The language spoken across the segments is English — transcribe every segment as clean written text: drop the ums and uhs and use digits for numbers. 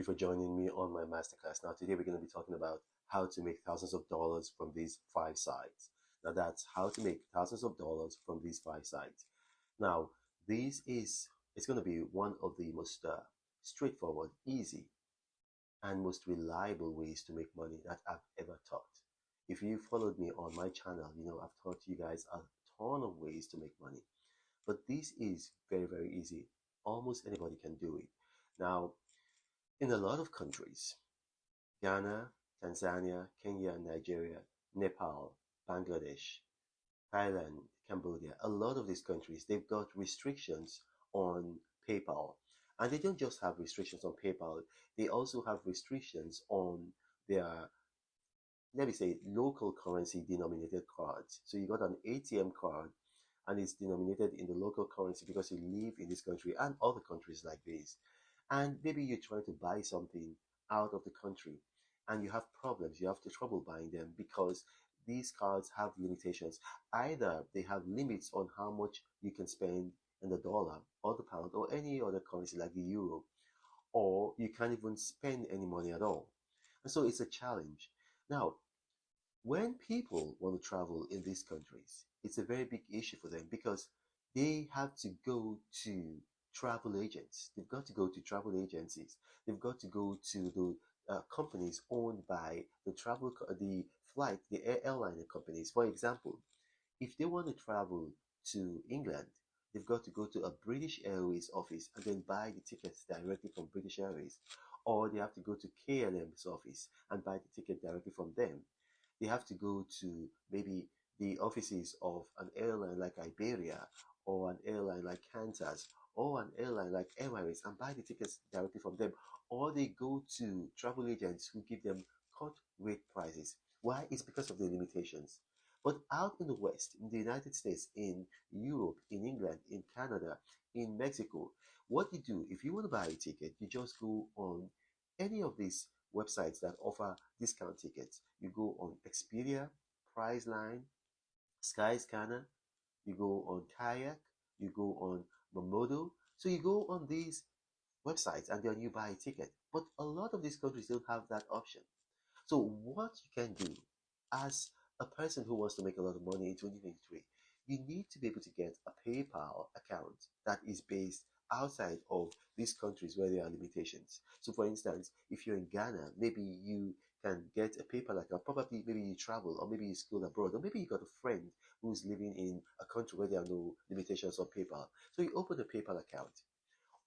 you for joining me on my masterclass. Now, today we're going to be talking about how to make thousands of dollars from these five sites. Now, that's how to make thousands of dollars from these five sites. Now, it's going to be one of the most straightforward, easy, and most reliable ways to make money that I've ever taught. If you followed me on my channel, you know I've taught you guys a ton of ways to make money. But this is very, very easy. Almost anybody can do it. Now, in a lot of countries, Ghana, Tanzania, Kenya, Nigeria, Nepal, Bangladesh, Thailand, Cambodia, a lot of these countries, they've got restrictions on PayPal. And they don't just have restrictions on PayPal, they also have restrictions on their, let me say, local currency denominated cards. So you got an ATM card and it's denominated in the local currency because you live in this country and other countries like this. And maybe you're trying to buy something out of the country and you have problems, you have the trouble buying them because these cards have limitations. Either they have limits on how much you can spend in the dollar or the pound or any other currency like the euro, or you can't even spend any money at all. And so it's a challenge. Now, when people want to travel in these countries, it's a very big issue for them because they have to go to travel agents. They've got to go to travel agencies. They've got to go to the companies owned by the flight, the airline companies. For example, if they want to travel to England, they've got to go to a British Airways office and then buy the tickets directly from British Airways. Or they have to go to KLM's office and buy the ticket directly from them. They have to go to maybe the offices of an airline like Iberia or an airline like Qantas or an airline like Emirates and buy the tickets directly from them. Or they go to travel agents who give them cut rate prices. Why? It's because of the limitations. But out in the West, in the United States, in Europe, in England, in Canada, in Mexico, what you do, if you want to buy a ticket, you just go on any of these websites that offer discount tickets. You go on Expedia, Priceline, Skyscanner, you go on Kayak, you go on Momodo. So you go on these websites and then you buy a ticket. But a lot of these countries don't have that option. So what you can do as a person who wants to make a lot of money in 2023, you need to be able to get a PayPal account that is based outside of these countries where there are limitations. So for instance, if you're in Ghana, maybe you can get a PayPal account. Probably maybe you travel or maybe you school abroad or maybe you got a friend who's living in a country where there are no limitations on PayPal. So you open a PayPal account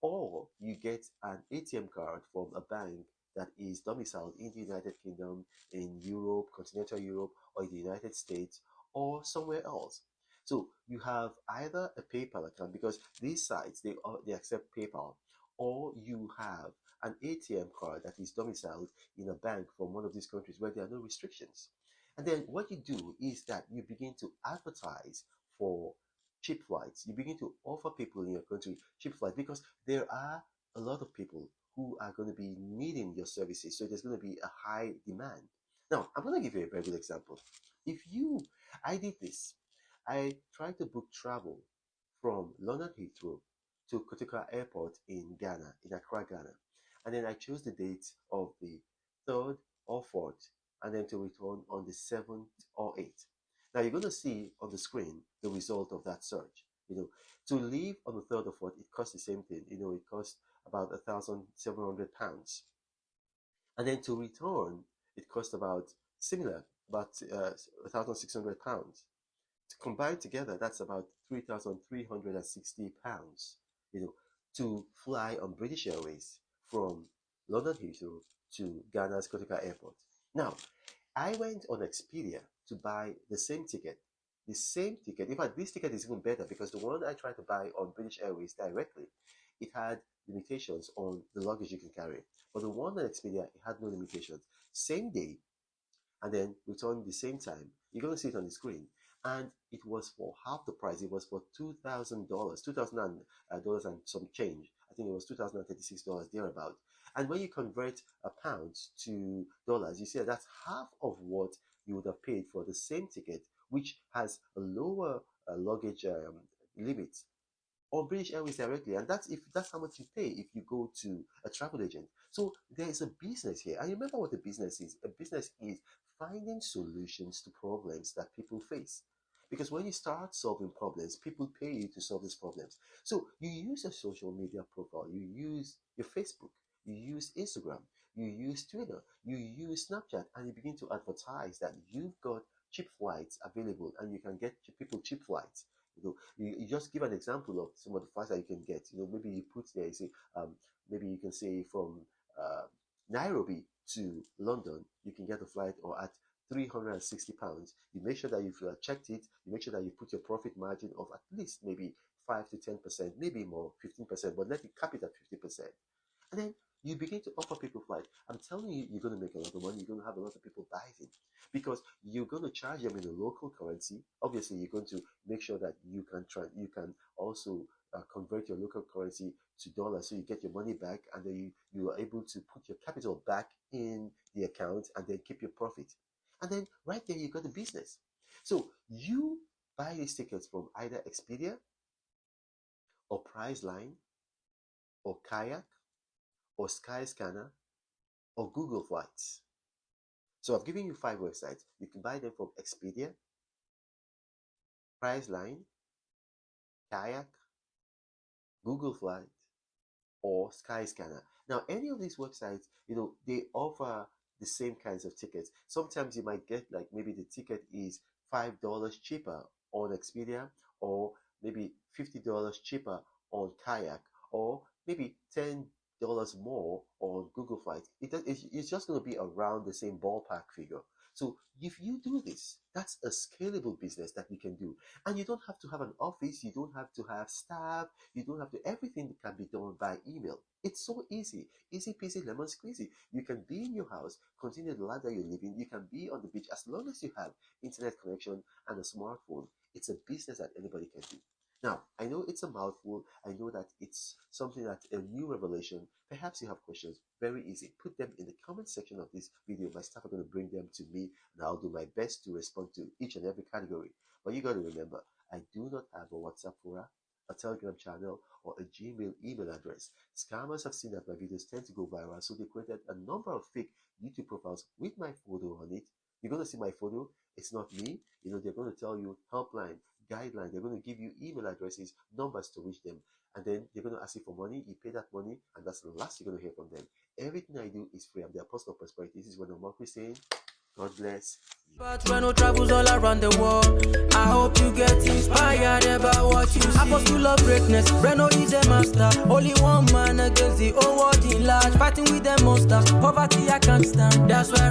or you get an ATM card from a bank that is domiciled in the United Kingdom, in Europe, continental Europe, or in the United States, or somewhere else. So you have either a PayPal account because these sites they accept PayPal, or you have an ATM card that is domiciled in a bank from one of these countries where there are no restrictions. And then what you do is that you begin to advertise for cheap flights. You begin to offer people in your country cheap flights because there are a lot of people who are going to be needing your services. So there's going to be a high demand. Now, I'm going to give you a very good example. I did this. I tried to book travel from London Heathrow to Kotoka Airport in Ghana, in Accra, Ghana. And then I chose the date of the 3rd or 4th, and then to return on the 7th or 8th. Now you're going to see on the screen the result of that search. To leave on the 3rd or 4th, it costs the same thing. It costs about £1,700. And then to return, it costs about similar, about £1,600. To combine together, that's about £3,360, to fly on British Airways from London Heathrow to Ghana's Kotoka Airport. Now, I went on Expedia to buy the same ticket. The same ticket. In fact, this ticket is even better because the one I tried to buy on British Airways directly, it had limitations on the luggage you can carry. But the one on Expedia, it had no limitations. Same day, and then return the same time. You're going to see it on the screen. And it was for half the price. It was for $2,000, $2,000 and some change. I think it was $2,036 thereabout. And when you convert a pound to dollars, you see that's half of what you would have paid for the same ticket, which has a lower luggage limit on British Airways directly. And that's how much you pay if you go to a travel agent. So there is a business here. And remember what a business is. A business is finding solutions to problems that people face. Because when you start solving problems, people pay you to solve these problems. So you use a social media profile, you use your Facebook, you use Instagram, you use Twitter, you use Snapchat, and you begin to advertise that you've got cheap flights available and you can get people cheap flights. You just give an example of some of the flights that you can get. Maybe you put there, you say, maybe you can say from uh, Nairobi to London, you can get a flight or at £360. You make sure that you've checked it. You make sure that you put your profit margin of at least maybe 5 to 10%, maybe more, 15%, but let it cap it at 50%. And then you begin to offer people flight. I'm telling you, you're going to make a lot of money. You're going to have a lot of people buying it because you're going to charge them in a local currency. Obviously, you're going to make sure that you can also convert your local currency to dollars, so you get your money back, and then you are able to put your capital back in the account and then keep your profit. And then right there, you got the business. So you buy these tickets from either Expedia or Priceline or Kayak or Skyscanner or Google Flights. So I've given you 5 websites. You can buy them from Expedia, Priceline, Kayak, Google Flight, or Skyscanner. Now, any of these websites, they offer the same kinds of tickets. Sometimes you might get like maybe the ticket is $5 cheaper on Expedia, or maybe $50 cheaper on Kayak, or maybe $10 more on Google Flights. It's just going to be around the same ballpark figure. So if you do this, that's a scalable business that you can do. And you don't have to have an office, you don't have to have staff, you don't have to, everything can be done by email. It's so easy. Easy peasy lemon squeezy. You can be in your house, continue the life that you're living, you can be on the beach as long as you have internet connection and a smartphone. It's a business that anybody can do. Now, I know it's a mouthful. I know that it's something that's a new revelation. Perhaps you have questions. Very easy. Put them in the comment section of this video. My staff are going to bring them to me, and I'll do my best to respond to each and every category. But you got to remember, I do not have a WhatsApp forum, a Telegram channel, or a Gmail email address. Scammers have seen that my videos tend to go viral, so they created a number of fake YouTube profiles with my photo on it. You're going to see my photo. It's not me. They're going to tell you helpline, guideline. They're going to give you email addresses, numbers to reach them, and then they're going to ask you for money. You pay that money, and that's the last you're going to hear from them. Everything I do is free. I'm the apostle of prosperity. This is what I'm saying. God bless. But Reno travels all around the world. I hope you get inspired about what you see. Apostle of greatness, Reno is a master. Only one man against the whole world in large. Fighting with the monsters, poverty I can't stand. That's why